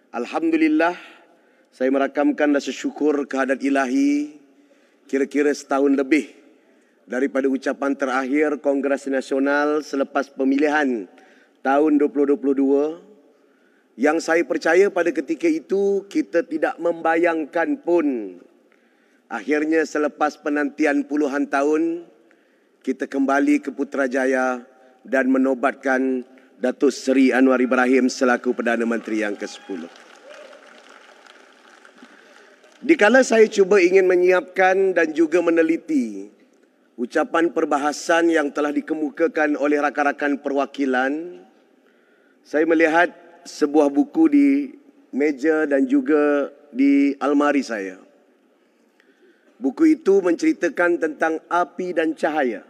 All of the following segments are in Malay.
Alhamdulillah, saya merakamkan rasa syukur kehadrat ilahi kira-kira setahun lebih daripada ucapan terakhir Kongres Nasional selepas pemilihan tahun 2022, yang saya percaya pada ketika itu kita tidak membayangkan pun akhirnya selepas penantian puluhan tahun kita kembali ke Putrajaya dan menobatkan Datuk Seri Anwar Ibrahim selaku Perdana Menteri yang ke-10. Dikala saya cuba ingin menyiapkan dan juga meneliti ucapan perbahasan yang telah dikemukakan oleh rakan-rakan perwakilan, saya melihat sebuah buku di meja dan juga di almari saya. Buku itu menceritakan tentang Api dan Cahaya,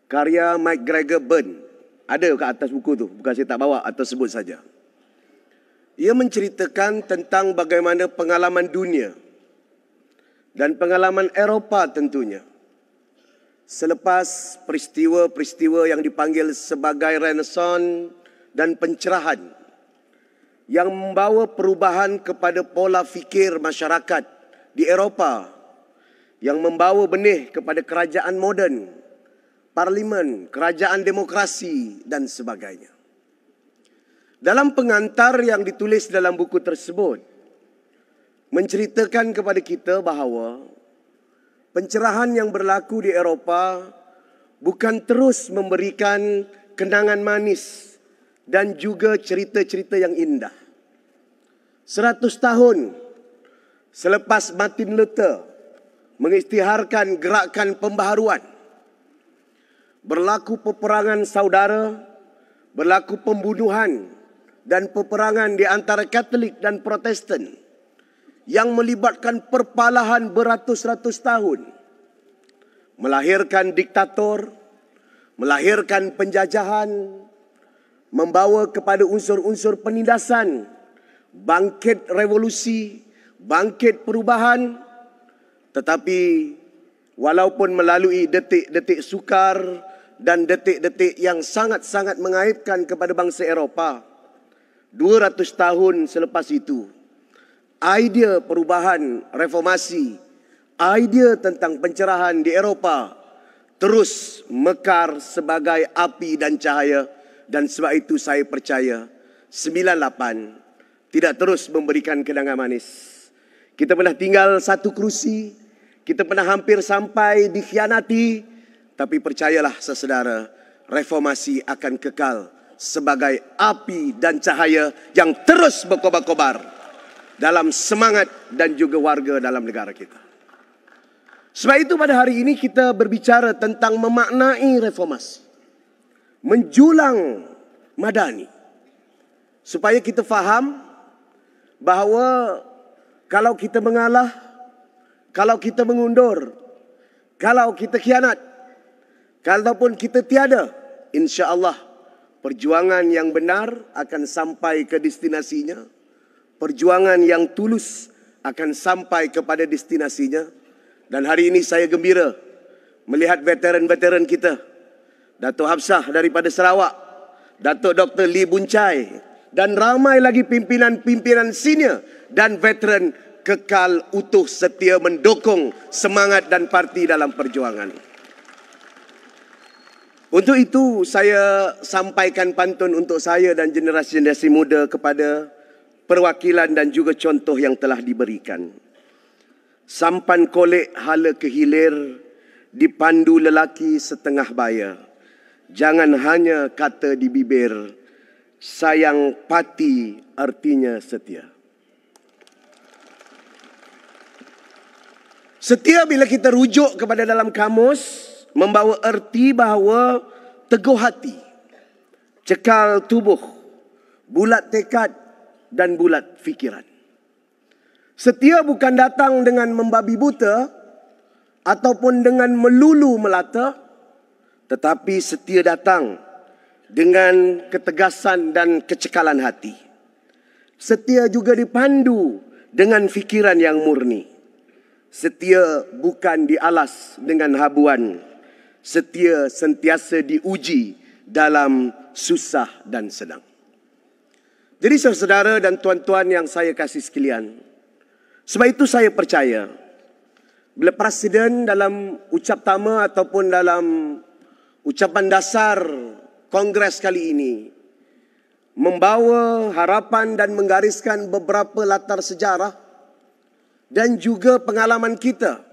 karya McGregor Burn. Ada kat atas buku tu, bukan saya tak bawa atau sebut saja. Ia menceritakan tentang bagaimana pengalaman dunia dan pengalaman Eropah tentunya selepas peristiwa-peristiwa yang dipanggil sebagai Renaissance dan pencerahan yang membawa perubahan kepada pola fikir masyarakat di Eropah, yang membawa benih kepada kerajaan moden, parlimen, kerajaan demokrasi dan sebagainya. Dalam pengantar yang ditulis dalam buku tersebut menceritakan kepada kita bahawa pencerahan yang berlaku di Eropah bukan terus memberikan kenangan manis dan juga cerita-cerita yang indah. 100 tahun selepas Martin Luther mengisytiharkan gerakan pembaharuan, berlaku peperangan saudara, berlaku pembunuhan dan peperangan di antara Katolik dan Protestan yang melibatkan perpalahan beratus-ratus tahun, melahirkan diktator, melahirkan penjajahan, membawa kepada unsur-unsur penindasan, bangkit revolusi, bangkit perubahan. Tetapi walaupun melalui detik-detik sukar dan detik-detik yang sangat-sangat mengaibkan kepada bangsa Eropah, 200 tahun selepas itu, idea perubahan reformasi, idea tentang pencerahan di Eropah terus mekar sebagai api dan cahaya. Dan sebab itu saya percaya 98 tidak terus memberikan kenangan manis. Kita pernah tinggal satu kerusi, kita pernah hampir sampai dikhianati, tapi percayalah saudara, reformasi akan kekal sebagai api dan cahaya yang terus berkobar-kobar dalam semangat dan juga warga dalam negara kita. Sebab itu pada hari ini kita berbicara tentang memaknai reformasi, menjulang madani, supaya kita faham bahawa kalau kita mengalah, kalau kita mengundur, kalau kita khianat, kalaupun kita tiada, insya-Allah perjuangan yang benar akan sampai ke destinasinya. Perjuangan yang tulus akan sampai kepada destinasinya. Dan hari ini saya gembira melihat veteran-veteran kita, Datuk Hafsah daripada Sarawak, Datuk Dr. Lee Buncai, dan ramai lagi pimpinan-pimpinan senior dan veteran kekal utuh setia mendukung semangat dan parti dalam perjuangan. Untuk itu saya sampaikan pantun untuk saya dan generasi-generasi muda kepada perwakilan dan juga contoh yang telah diberikan. Sampan kolek hala ke hilir, dipandu lelaki setengah baya. Jangan hanya kata di bibir, sayang pati artinya setia. Setia bila kita rujuk kepada dalam kamus, membawa erti bahawa teguh hati, cekal tubuh, bulat tekad dan bulat fikiran. Setia bukan datang dengan membabi buta ataupun dengan melulu melata, tetapi setia datang dengan ketegasan dan kecekalan hati. Setia juga dipandu dengan fikiran yang murni. Setia bukan dialas dengan habuan. Setia sentiasa diuji dalam susah dan senang. Jadi saudara dan tuan-tuan yang saya kasih sekalian, sebab itu saya percaya bila Presiden dalam ucap tama ataupun dalam ucapan dasar Kongres kali ini membawa harapan dan menggariskan beberapa latar sejarah dan juga pengalaman kita,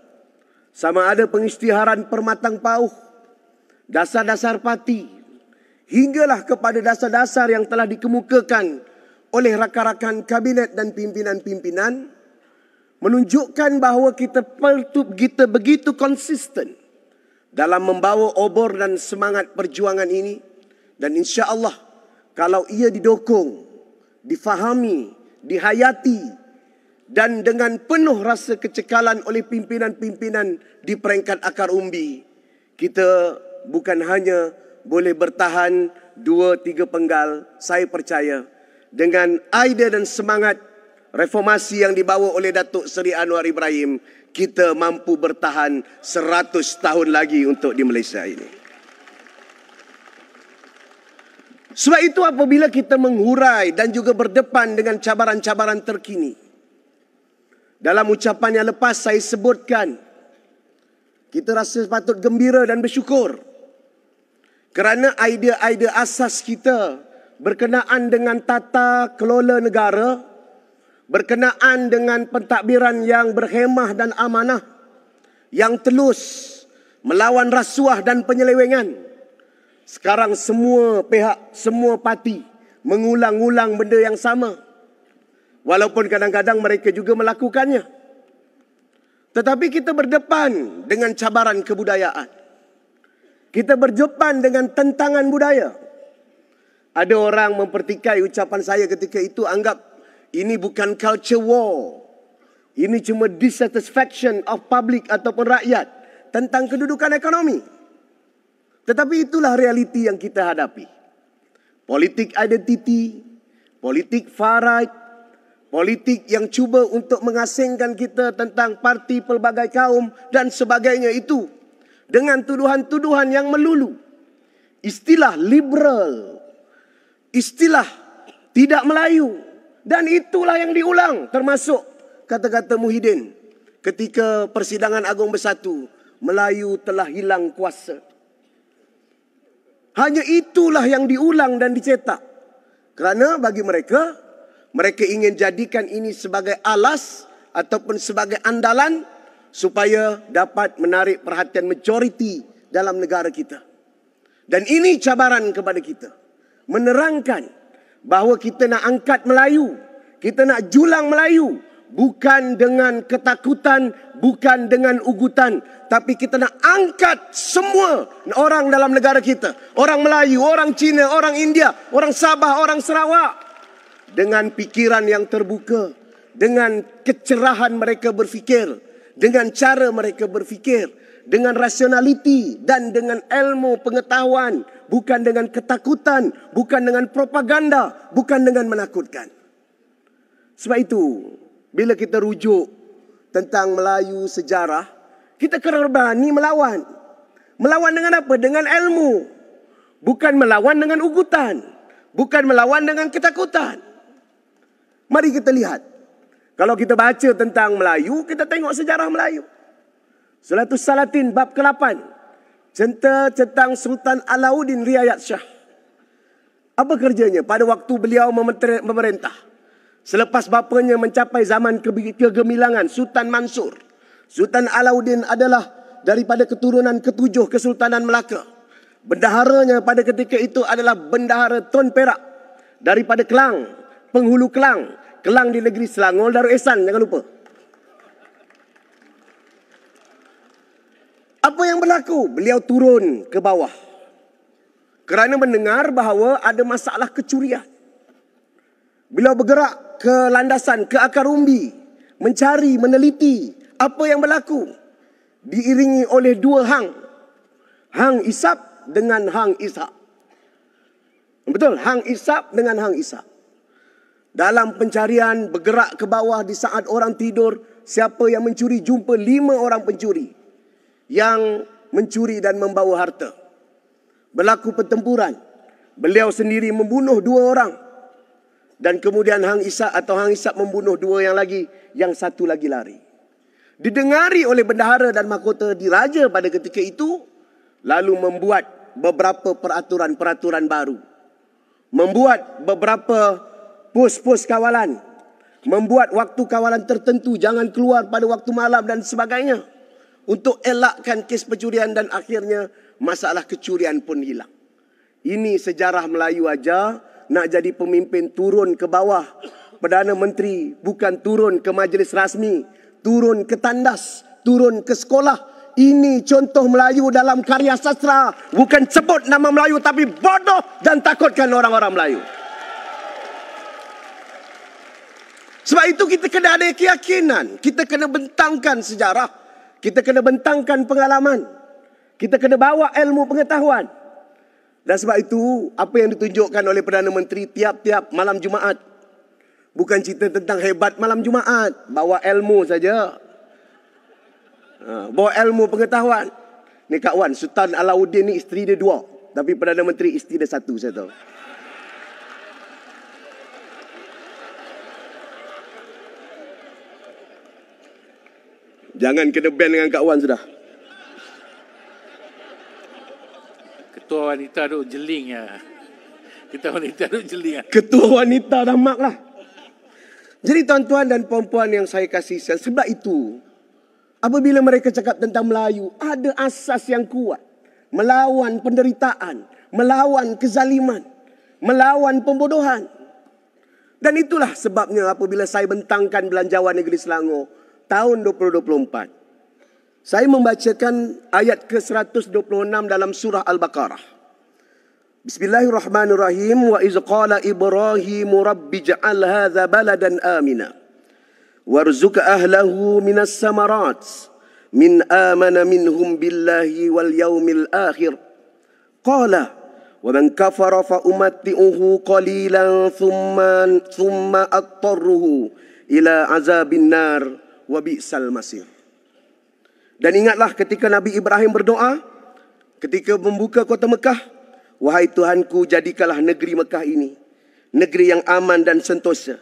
sama ada pengisytiharan permatang pauh, dasar-dasar parti, hinggalah kepada dasar-dasar yang telah dikemukakan oleh rakan-rakan kabinet dan pimpinan-pimpinan, menunjukkan bahawa kita begitu konsisten dalam membawa obor dan semangat perjuangan ini. Dan insya-Allah kalau ia didukung, difahami, dihayati dan dengan penuh rasa kecekalan oleh pimpinan-pimpinan di peringkat akar umbi, kita bukan hanya boleh bertahan 2-3 penggal. Saya percaya dengan idea dan semangat reformasi yang dibawa oleh Datuk Seri Anwar Ibrahim, kita mampu bertahan 100 tahun lagi untuk di Malaysia ini. Sebab itu apabila kita menghurai dan juga berdepan dengan cabaran-cabaran terkini, dalam ucapan yang lepas saya sebutkan, kita rasa patut gembira dan bersyukur kerana idea-idea asas kita berkenaan dengan tata kelola negara, berkenaan dengan pentadbiran yang berhemah dan amanah, yang telus, melawan rasuah dan penyelewengan. Sekarang semua pihak, semua parti mengulang-ulang benda yang sama. Walaupun kadang-kadang mereka juga melakukannya. Tetapi kita berdepan dengan cabaran kebudayaan. Kita berdepan dengan tentangan budaya. Ada orang mempertikai ucapan saya ketika itu, anggap ini bukan culture war. Ini cuma dissatisfaction of public ataupun rakyat tentang kedudukan ekonomi. Tetapi itulah realiti yang kita hadapi. Politik identiti, politik far right, politik yang cuba untuk mengasingkan kita tentang parti pelbagai kaum dan sebagainya itu dengan tuduhan-tuduhan yang melulu. Istilah liberal, istilah tidak Melayu, dan itulah yang diulang, termasuk kata-kata Muhyiddin ketika Persidangan Agung Bersatu, Melayu telah hilang kuasa. Hanya itulah yang diulang dan dicetak. Kerana bagi mereka, mereka ingin jadikan ini sebagai alas ataupun sebagai andalan supaya dapat menarik perhatian majoriti dalam negara kita. Dan ini cabaran kepada kita. Menerangkan bahawa kita nak angkat Melayu, kita nak julang Melayu, bukan dengan ketakutan, bukan dengan ugutan, tapi kita nak angkat semua orang dalam negara kita. Orang Melayu, orang Cina, orang India, orang Sabah, orang Sarawak. Dengan pikiran yang terbuka, dengan kecerahan mereka berfikir, dengan cara mereka berfikir, dengan rasionaliti dan dengan ilmu pengetahuan, bukan dengan ketakutan, bukan dengan propaganda, bukan dengan menakutkan. Sebab itu, bila kita rujuk tentang Melayu sejarah, kita kena berani melawan. Melawan dengan apa? Dengan ilmu. Bukan melawan dengan ugutan. Bukan melawan dengan ketakutan. Mari kita lihat. Kalau kita baca tentang Melayu, kita tengok sejarah Melayu. Suratus Salatin bab ke-8. Cerita tentang Sultan Alauddin Riayat Shah. Apa kerjanya pada waktu beliau memerintah? Selepas bapanya mencapai zaman kegemilangan, Sultan Mansur. Sultan Alauddin adalah daripada keturunan ke-7 Kesultanan Melaka. Bendaharanya pada ketika itu adalah Bendahara Tun Perak daripada Kelang, penghulu Kelang. Kelang di negeri Selangor, Darul Ehsan, jangan lupa. Apa yang berlaku? Beliau turun ke bawah kerana mendengar bahawa ada masalah kecurian. Beliau bergerak ke landasan, ke akar umbi, mencari, meneliti apa yang berlaku. Diiringi oleh 2 hang. Hang Isap dengan Hang Ishak. Betul, Hang Ishak dengan Hang Ishak. Dalam pencarian, bergerak ke bawah di saat orang tidur. Siapa yang mencuri? Jumpa 5 orang pencuri yang mencuri dan membawa harta. Berlaku pertempuran. Beliau sendiri membunuh 2 orang. Dan kemudian Hang Ishak membunuh dua yang lagi, yang satu lagi lari. Didengari oleh bendahara dan mahkota diraja pada ketika itu, lalu membuat beberapa peraturan-peraturan baru. Membuat beberapa pos-pos kawalan. Membuat waktu kawalan tertentu, jangan keluar pada waktu malam dan sebagainya. Untuk elakkan kes pencurian dan akhirnya masalah kecurian pun hilang. Ini sejarah Melayu aja. Nak jadi pemimpin turun ke bawah. Perdana Menteri bukan turun ke majlis rasmi. Turun ke tandas. Turun ke sekolah. Ini contoh Melayu dalam karya sastra. Bukan sebut nama Melayu tapi bodoh dan takutkan orang-orang Melayu. Sebab itu kita kena ada keyakinan. Kita kena bentangkan sejarah. Kita kena bentangkan pengalaman. Kita kena bawa ilmu pengetahuan. Dan sebab itu, apa yang ditunjukkan oleh Perdana Menteri tiap-tiap malam Jumaat. Bukan cerita tentang hebat malam Jumaat. Bawa ilmu saja. Bawa ilmu pengetahuan. Ni Kak Wan, Sultan Alauddin ni isteri dia 2. Tapi Perdana Menteri isteri dia 1, saya tahu. Jangan kena ban dengan Kak Wan sudah. Ketua wanita duk jeling ya. Ketua wanita duk jeling ya. Ketua wanita dah mak lah. Jadi tuan-tuan dan puan-puan yang saya kasih, sebab itu apabila mereka cakap tentang Melayu, ada asas yang kuat. Melawan penderitaan, melawan kezaliman, melawan pembodohan. Dan itulah sebabnya apabila saya bentangkan Belanjawan Negeri Selangor tahun 2024. Saya membacakan ayat ke-126 dalam surah Al-Baqarah. Bismillahirrahmanirrahim. Wa iz qala Ibrahimu rabbi ja'al hadha baladan amina. Warzuq ahlahu minas samarat. Min amana minhum billahi wal yaumil akhir. Qala wa man kafara fa umatti'uhu qalilan thumma attarruhu ila azabin nar wa bi'sal masir. Dan ingatlah ketika Nabi Ibrahim berdoa, ketika membuka kota Mekah, wahai Tuhanku, jadikanlah negeri Mekah ini negeri yang aman dan sentosa.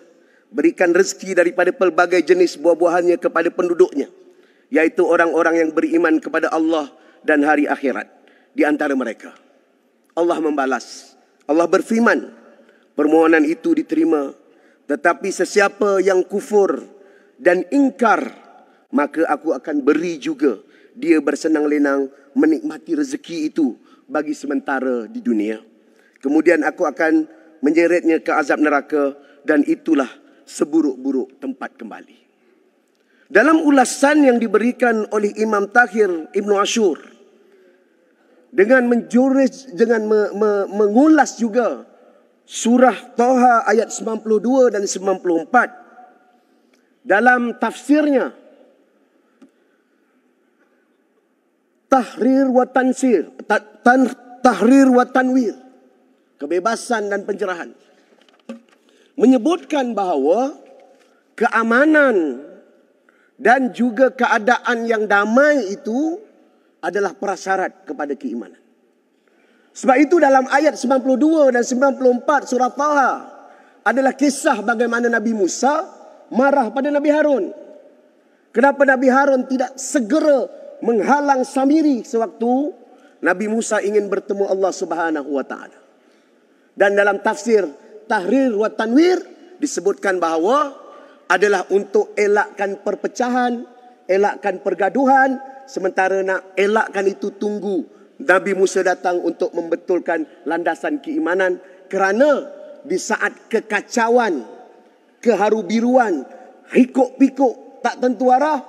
Berikan rezeki daripada pelbagai jenis buah-buahannya kepada penduduknya, yaitu orang-orang yang beriman kepada Allah dan hari akhirat di antara mereka. Allah membalas. Allah berfirman, permohonan itu diterima, tetapi sesiapa yang kufur dan ingkar, maka aku akan beri juga dia bersenang lenang menikmati rezeki itu bagi sementara di dunia. Kemudian aku akan menyeretnya ke azab neraka dan itulah seburuk-buruk tempat kembali. Dalam ulasan yang diberikan oleh Imam Tahir Ibn Ashur, dengan mengulas juga surah Toha ayat 92 dan 94, dalam tafsirnya Tahrir wa Tansir, Tahrir wa Tanwir, kebebasan dan pencerahan, menyebutkan bahawa keamanan dan juga keadaan yang damai itu adalah prasyarat kepada keimanan. Sebab itu dalam ayat 92 dan 94 surah Taha adalah kisah bagaimana Nabi Musa marah pada Nabi Harun. Kenapa Nabi Harun tidak segera menghalang Samiri sewaktu Nabi Musa ingin bertemu Allah Subhanahu wa taala. Dan dalam tafsir Tahrir wa Tanwir disebutkan bahawa adalah untuk elakkan perpecahan, elakkan pergaduhan, sementara nak elakkan itu tunggu Nabi Musa datang untuk membetulkan landasan keimanan, kerana di saat kekacauan, keharu-biruan, hikuk-pikuk, tak tentu arah,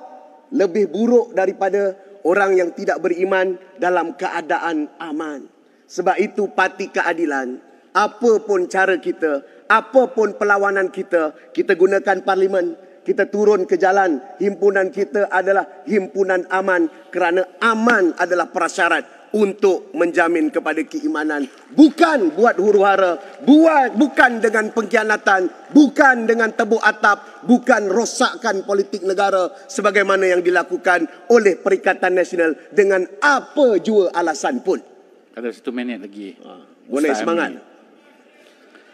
lebih buruk daripada orang yang tidak beriman dalam keadaan aman. Sebab itu parti keadilan, apapun cara kita, apapun perlawanan kita, kita gunakan parlimen, kita turun ke jalan, himpunan kita adalah himpunan aman, kerana aman adalah prasyarat untuk menjamin kepada keimanan. Bukan buat huru-hara, bukan dengan pengkhianatan, bukan dengan tebuk atap, bukan rosakkan politik negara sebagaimana yang dilakukan oleh Perikatan Nasional dengan apa jua alasan pun. Ada 1 minit lagi. Boleh semangat.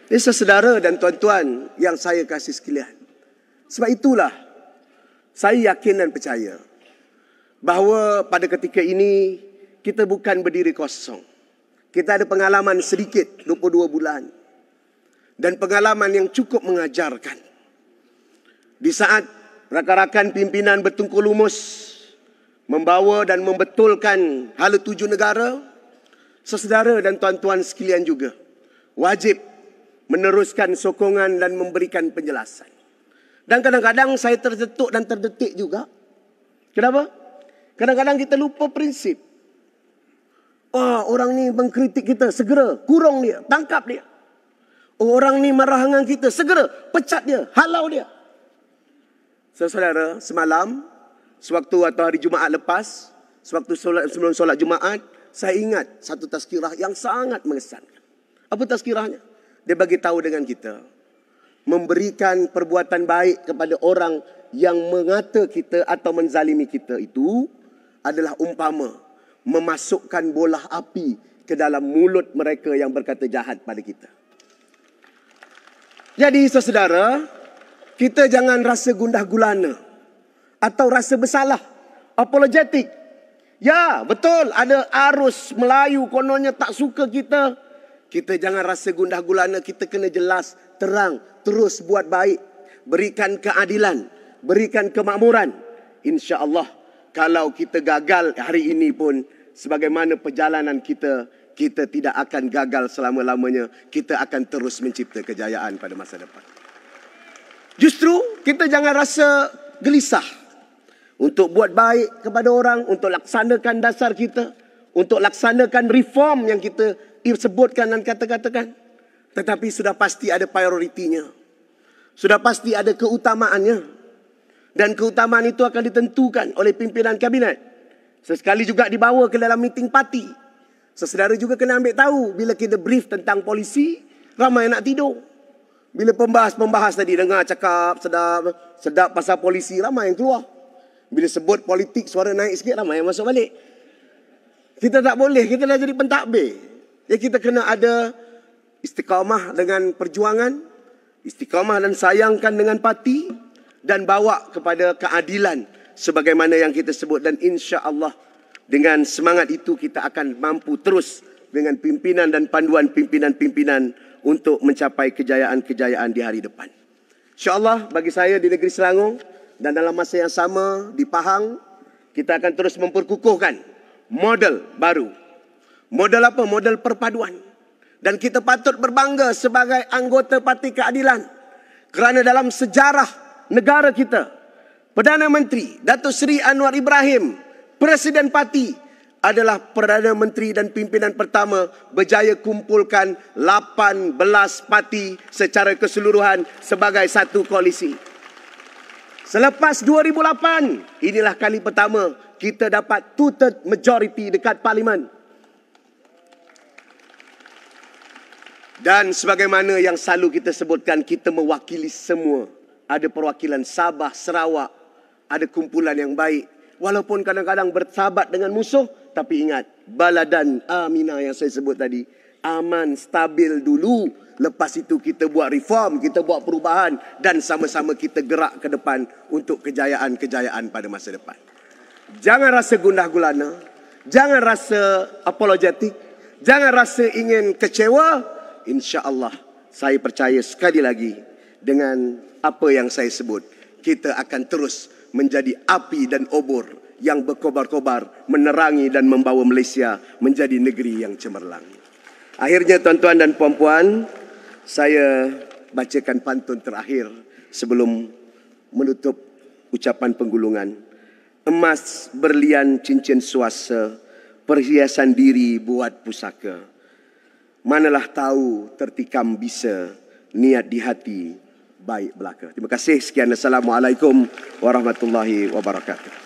Ini saudara dan tuan-tuan yang saya kasih sekalian. Sebab itulah saya yakin dan percaya bahawa pada ketika ini kita bukan berdiri kosong. Kita ada pengalaman sedikit 22 bulan. Dan pengalaman yang cukup mengajarkan. Di saat rakan-rakan pimpinan bertungku lumus membawa dan membetulkan hala tuju negara, saudara dan tuan-tuan sekalian juga wajib meneruskan sokongan dan memberikan penjelasan. Dan kadang-kadang saya terdetuk dan terdetik juga. Kenapa? Kadang-kadang kita lupa prinsip. Oh, orang ni mengkritik kita, segera kurung dia, tangkap dia. Oh, orang ni marah dengan kita, segera pecat dia, halau dia. Saudara, semalam, sewaktu atau hari Jumaat lepas, sewaktu sebelum solat Jumaat, saya ingat satu tazkirah yang sangat mengesankan. Apa tazkirahnya? Dia bagi tahu dengan kita, memberikan perbuatan baik kepada orang yang mengata kita atau menzalimi kita itu adalah umpama memasukkan bola api ke dalam mulut mereka yang berkata jahat pada kita. Jadi saudara, kita jangan rasa gundah gulana atau rasa bersalah, apologetik. Ya, betul, ada arus Melayu kononnya tak suka kita. Kita jangan rasa gundah gulana, kita kena jelas, terang, terus buat baik. Berikan keadilan, berikan kemakmuran. InsyaAllah, kalau kita gagal hari ini pun, sebagaimana perjalanan kita, kita tidak akan gagal selama-lamanya. Kita akan terus mencipta kejayaan pada masa depan. Justru, kita jangan rasa gelisah. Untuk buat baik kepada orang, untuk laksanakan dasar kita, untuk laksanakan reform yang kita sebutkan dan kata-katakan. Tetapi sudah pasti ada prioritinya. Sudah pasti ada keutamaannya. Dan keutamaan itu akan ditentukan oleh pimpinan kabinet. Sesekali juga dibawa ke dalam meeting parti. Saudara juga kena ambil tahu, bila kita brief tentang polisi, ramai nak tidur. Bila pembahas-pembahas tadi dengar cakap sedap pasal polisi, ramai yang keluar. Bila sebut politik, suara naik sikit, ramai yang masuk balik. Kita tak boleh, kita dah jadi pentadbir. Ya, kita kena ada istiqamah dengan perjuangan, istiqamah dan sayangkan dengan parti, dan bawa kepada keadilan sebagaimana yang kita sebut. Dan insya-Allah dengan semangat itu kita akan mampu terus dengan pimpinan dan panduan pimpinan-pimpinan untuk mencapai kejayaan-kejayaan di hari depan. InsyaAllah bagi saya di negeri Selangor dan dalam masa yang sama di Pahang, kita akan terus memperkukuhkan model baru. Model apa? Model perpaduan. Dan kita patut berbangga sebagai anggota Parti Keadilan. Kerana dalam sejarah negara kita, Perdana Menteri Datuk Seri Anwar Ibrahim, Presiden Parti, adalah Perdana Menteri dan pimpinan pertama berjaya kumpulkan 18 parti secara keseluruhan sebagai satu koalisi. Selepas 2008, inilah kali pertama kita dapat two-third majority dekat Parlimen. Dan sebagaimana yang selalu kita sebutkan, kita mewakili semua. Ada perwakilan Sabah, Sarawak, ada kumpulan yang baik. Walaupun kadang-kadang bersahabat dengan musuh, tapi ingat, Baladan Aminah yang saya sebut tadi, aman, stabil dulu. Lepas itu kita buat reform, kita buat perubahan, dan sama-sama kita gerak ke depan untuk kejayaan-kejayaan pada masa depan. Jangan rasa gundah gulana, jangan rasa apologetik, jangan rasa ingin kecewa. InsyaAllah, saya percaya sekali lagi dengan apa yang saya sebut, kita akan terus menjadi api dan obor yang berkobar-kobar, menerangi dan membawa Malaysia menjadi negeri yang cemerlang. Akhirnya tuan-tuan dan puan-puan, saya bacakan pantun terakhir sebelum menutup ucapan penggulungan. Emas, berlian, cincin suasa, perhiasan diri buat pusaka. Manalah tahu tertikam bisa, niat di hati baik belaka. Terima kasih. Sekian. Assalamualaikum warahmatullahi wabarakatuh.